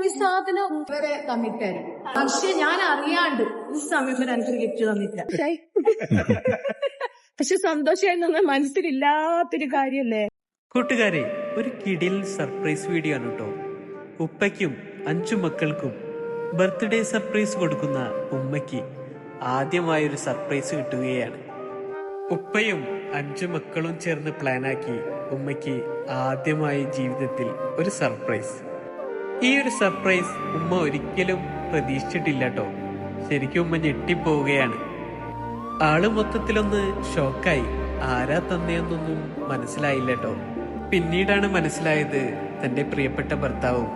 ഈ സാധനം ഇവരെ തന്നിട്ടായിരുന്നു. പക്ഷെ ഞാൻ അറിയാണ്ട് ഈ സമയം വരെ എനിക്കൊരു ഗിഫ്റ്റ് തന്നിട്ടില്ല. പക്ഷെ സന്തോഷമായി മനസ്സിലില്ലാത്തൊരു കാര്യല്ലേ. കൂട്ടുകാരെ, ഒരു കിടിൽ സർപ്രൈസ് വീഡിയോ ആണ് കേട്ടോ. ഉപ്പയ്ക്കും 5 മക്കൾക്കും ബർത്ത്ഡേ സർപ്രൈസ് കൊടുക്കുന്ന ഉമ്മയ്ക്ക് ആദ്യമായൊരു സർപ്രൈസ് കിട്ടുകയാണ്. ഉപ്പയും 5 മക്കളും ചേർന്ന് പ്ലാനാക്കി ഉമ്മയ്ക്ക് ആദ്യമായി ജീവിതത്തിൽ ഒരു സർപ്രൈസ്. ഈ ഒരു സർപ്രൈസ് ഉമ്മ ഒരിക്കലും പ്രതീക്ഷിച്ചിട്ടില്ല കേട്ടോ. ശരിക്കും ഉമ്മ ഞെട്ടിപ്പോവുകയാണ്. ആള് മൊത്തത്തിലൊന്ന് ഷോക്കായി. ആരാ തന്നെയെന്നൊന്നും മനസ്സിലായില്ല കേട്ടോ. പിന്നീടാണ് മനസ്സിലായത് തന്റെ പ്രിയപ്പെട്ട ഭർത്താവും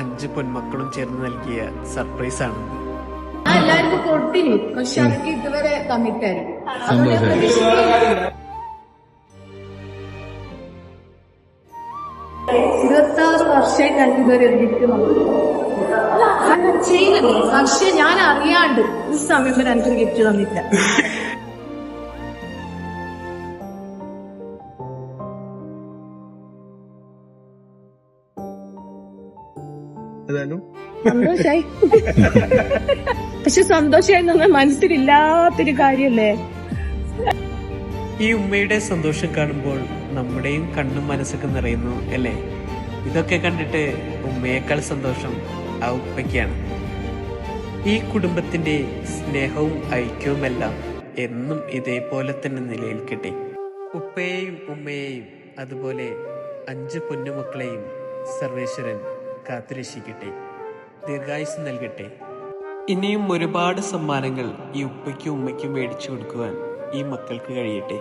5 പൊന്മക്കളും ചേർന്ന് നൽകിയ സർപ്രൈസ് ആണെന്ന്. എല്ലാവർക്കും കൊടുത്തിനി, പക്ഷെ എനിക്ക് ഇതുവരെ തന്നിട്ടായിരുന്നു. 26 വർഷമായിട്ട് എനിക്ക് ഇതുവരെ ചെയ്യുന്നുണ്ട്. പക്ഷെ ഞാൻ അറിയാണ്ട് ഈ സമയം വരെ എനിക്കൊരു ഗിഫ്റ്റ് തന്നിട്ടില്ല. സന്തോഷായി. പക്ഷെ സന്തോഷമായി മനസ്സിലില്ലാത്തൊരു കാര്യല്ലേ. ഈ ഉമ്മയുടെ സന്തോഷം കാണുമ്പോൾ നമ്മുടെയും കണ്ണും മനസ്സൊക്കെ നിറയുന്നു അല്ലേ. ഇതൊക്കെ കണ്ടിട്ട് ഉമ്മയേക്കാൾ സന്തോഷം ആ ഉപ്പയ്ക്കാണ്. ഈ കുടുംബത്തിന്റെ സ്നേഹവും ഐക്യവുമെല്ലാം എന്നും ഇതേപോലെ തന്നെ നിലനിൽക്കട്ടെ. ഉപ്പയെയും ഉമ്മയെയും അതുപോലെ 5 പൊന്നുമക്കളെയും സർവേശ്വരൻ കാത്തുരക്ഷിക്കട്ടെ, ദീർഘായുസ് നൽകട്ടെ. ഇനിയും ഒരുപാട് സമ്മാനങ്ങൾ ഈ ഉപ്പയ്ക്കും ഉമ്മയ്ക്കും മേടിച്ചു കൊടുക്കുവാൻ ഈ മക്കൾക്ക് കഴിയട്ടെ.